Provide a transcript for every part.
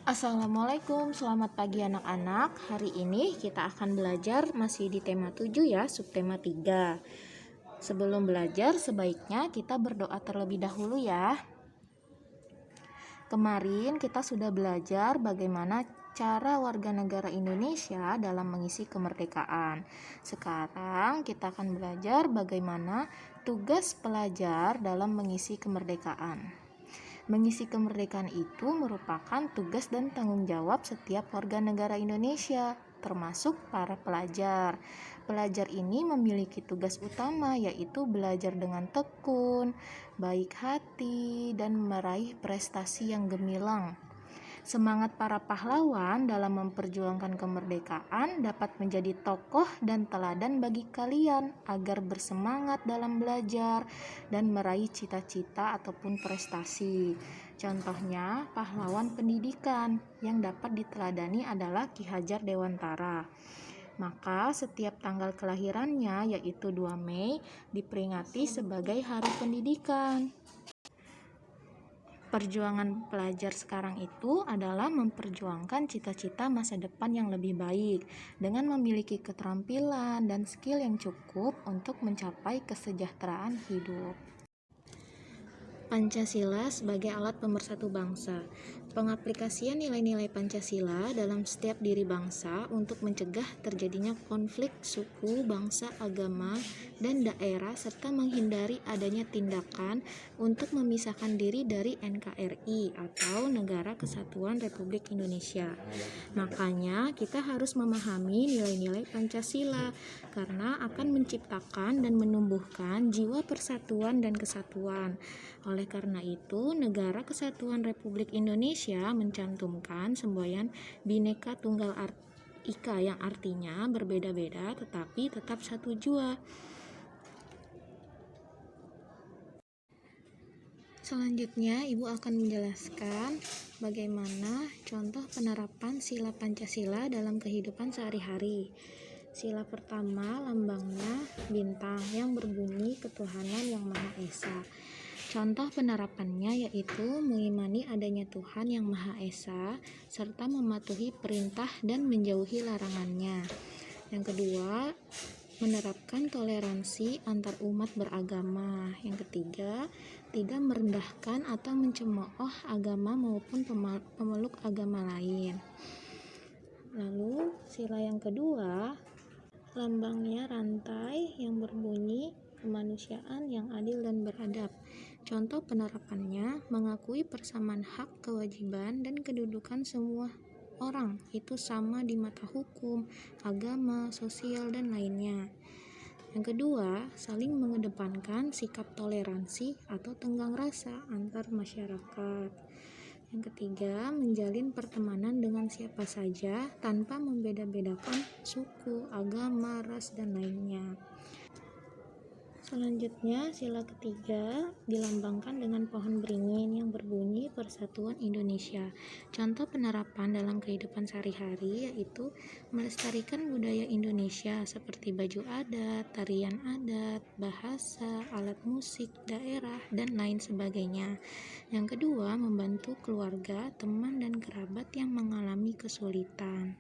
Assalamualaikum, selamat pagi anak-anak. Hari ini kita akan belajar masih di tema 7 ya, subtema 3. Sebelum belajar, sebaiknya kita berdoa terlebih dahulu ya. Kemarin kita sudah belajar bagaimana cara warga negara Indonesia dalam mengisi kemerdekaan. Sekarang kita akan belajar bagaimana tugas pelajar dalam mengisi kemerdekaan. Mengisi kemerdekaan itu merupakan tugas dan tanggung jawab setiap warga negara Indonesia, termasuk para pelajar. Pelajar ini memiliki tugas utama, yaitu belajar dengan tekun, baik hati, dan meraih prestasi yang gemilang. Semangat para pahlawan dalam memperjuangkan kemerdekaan dapat menjadi tokoh dan teladan bagi kalian agar bersemangat dalam belajar dan meraih cita-cita ataupun prestasi. Contohnya, pahlawan pendidikan yang dapat diteladani adalah Ki Hajar Dewantara. Maka setiap tanggal kelahirannya, yaitu 2 Mei, diperingati sebagai Hari Pendidikan. Perjuangan pelajar sekarang itu adalah memperjuangkan cita-cita masa depan yang lebih baik dengan memiliki keterampilan dan skill yang cukup untuk mencapai kesejahteraan hidup. Pancasila sebagai alat pemersatu bangsa. Pengaplikasian nilai-nilai Pancasila dalam setiap diri bangsa untuk mencegah terjadinya konflik suku, bangsa, agama, dan daerah serta menghindari adanya tindakan untuk memisahkan diri dari NKRI atau Negara Kesatuan Republik Indonesia. Makanya kita harus memahami nilai-nilai Pancasila karena akan menciptakan dan menumbuhkan jiwa persatuan dan kesatuan. Oleh karena itu, Negara Kesatuan Republik Indonesia mencantumkan semboyan Bhinneka Tunggal Ika yang artinya berbeda-beda tetapi tetap satu jua. Selanjutnya, Ibu akan menjelaskan bagaimana contoh penerapan sila Pancasila dalam kehidupan sehari-hari. Sila pertama, lambangnya bintang yang berbunyi ketuhanan yang Maha Esa. Contoh penerapannya yaitu mengimani adanya Tuhan yang Maha Esa serta mematuhi perintah dan menjauhi larangannya. Yang kedua, menerapkan toleransi antar umat beragama. Yang ketiga, tidak merendahkan atau mencemooh agama maupun pemeluk agama lain. Lalu sila yang kedua, lambangnya rantai yang berbunyi kemanusiaan yang adil dan beradab. Contoh penerapannya mengakui persamaan hak, kewajiban, dan kedudukan semua orang itu sama di mata hukum, agama, sosial, dan lainnya. Yang kedua, saling mengedepankan sikap toleransi atau tenggang rasa antar masyarakat. Yang ketiga, menjalin pertemanan dengan siapa saja tanpa membeda-bedakan suku, agama, ras, dan lainnya. Selanjutnya, sila ketiga dilambangkan dengan pohon beringin yang berbunyi Persatuan Indonesia. Contoh penerapan dalam kehidupan sehari-hari yaitu melestarikan budaya Indonesia seperti baju adat, tarian adat, bahasa, alat musik, daerah, dan lain sebagainya. Yang kedua, membantu keluarga, teman, dan kerabat yang mengalami kesulitan.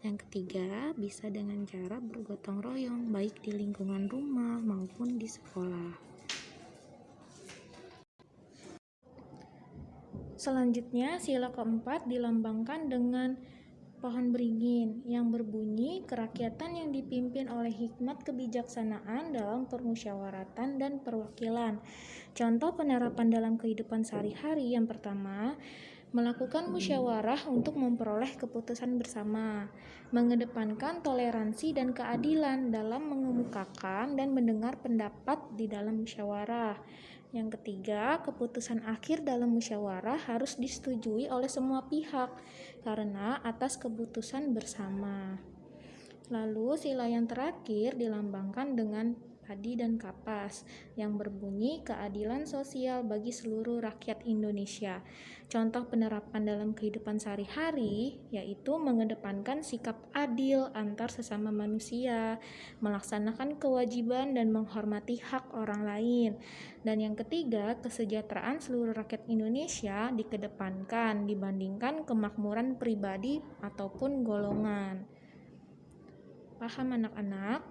Yang ketiga, bisa dengan cara bergotong royong baik di lingkungan rumah maupun di sekolah. Selanjutnya, sila keempat dilambangkan dengan pohon beringin yang berbunyi kerakyatan yang dipimpin oleh hikmat kebijaksanaan dalam permusyawaratan dan perwakilan. Contoh penerapan dalam kehidupan sehari-hari yang pertama, melakukan musyawarah untuk memperoleh keputusan bersama, mengedepankan toleransi dan keadilan dalam mengemukakan dan mendengar pendapat di dalam musyawarah. Yang ketiga, keputusan akhir dalam musyawarah harus disetujui oleh semua pihak karena atas keputusan bersama. Lalu sila yang terakhir dilambangkan dengan Adi dan Kapas yang berbunyi keadilan sosial bagi seluruh rakyat Indonesia. Contoh penerapan dalam kehidupan sehari-hari yaitu mengedepankan sikap adil antar sesama manusia, melaksanakan kewajiban dan menghormati hak orang lain. Dan yang ketiga, kesejahteraan seluruh rakyat Indonesia dikedepankan dibandingkan kemakmuran pribadi ataupun golongan. Paham anak-anak?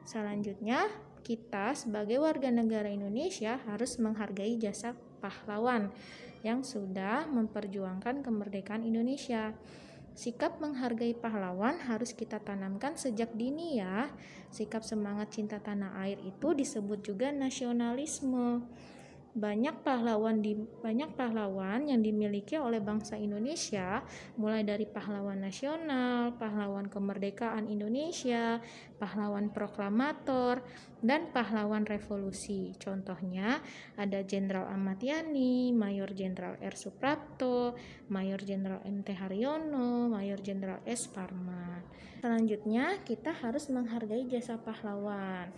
Selanjutnya, kita sebagai warga negara Indonesia harus menghargai jasa pahlawan yang sudah memperjuangkan kemerdekaan Indonesia. Sikap menghargai pahlawan harus kita tanamkan sejak dini ya. Sikap semangat cinta tanah air itu disebut juga nasionalisme. Banyak pahlawan yang dimiliki oleh bangsa Indonesia, mulai dari pahlawan nasional, pahlawan kemerdekaan Indonesia, pahlawan proklamator, dan pahlawan revolusi. Contohnya ada Jenderal Ahmad Yani, Mayor Jenderal R. Suprapto, Mayor Jenderal M.T. Haryono, Mayor Jenderal S. Parman. Selanjutnya kita harus menghargai jasa pahlawan.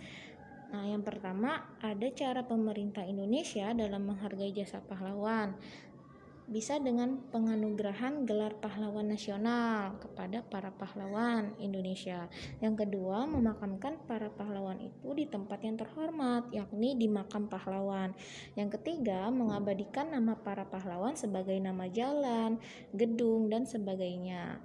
Nah, yang pertama ada cara pemerintah Indonesia dalam menghargai jasa pahlawan. Bisa dengan penganugerahan gelar pahlawan nasional kepada para pahlawan Indonesia. Yang kedua, memakamkan para pahlawan itu di tempat yang terhormat, yakni di makam pahlawan. Yang ketiga, mengabadikan nama para pahlawan sebagai nama jalan, gedung, dan sebagainya.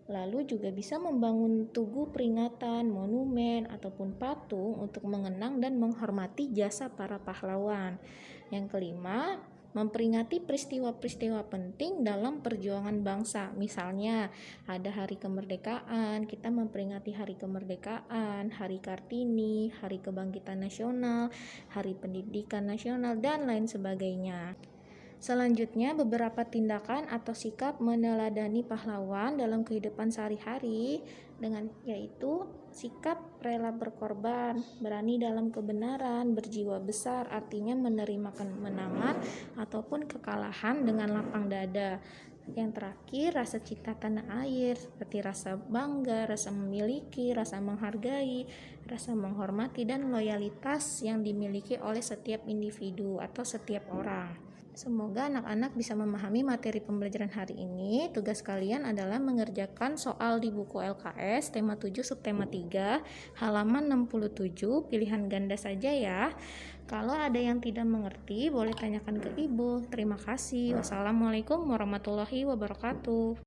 Lalu juga bisa membangun tugu peringatan, monumen, ataupun patung untuk mengenang dan menghormati jasa para pahlawan. Yang kelima, memperingati peristiwa-peristiwa penting dalam perjuangan bangsa. Misalnya, ada Hari Kemerdekaan, kita memperingati Hari Kemerdekaan, Hari Kartini, Hari Kebangkitan Nasional, Hari Pendidikan Nasional, dan lain sebagainya. Selanjutnya, beberapa tindakan atau sikap meneladani pahlawan dalam kehidupan sehari-hari yaitu sikap rela berkorban, berani dalam kebenaran, berjiwa besar, artinya menerima kemenangan ataupun kekalahan dengan lapang dada. Yang terakhir, rasa cinta tanah air, seperti rasa bangga, rasa memiliki, rasa menghargai, rasa menghormati, dan loyalitas yang dimiliki oleh setiap individu atau setiap orang. Semoga anak-anak bisa memahami materi pembelajaran hari ini. Tugas kalian adalah mengerjakan soal di buku LKS tema 7 subtema 3 halaman 67, pilihan ganda saja ya. Kalau ada yang tidak mengerti boleh tanyakan ke ibu. Terima kasih. Wassalamualaikum warahmatullahi wabarakatuh.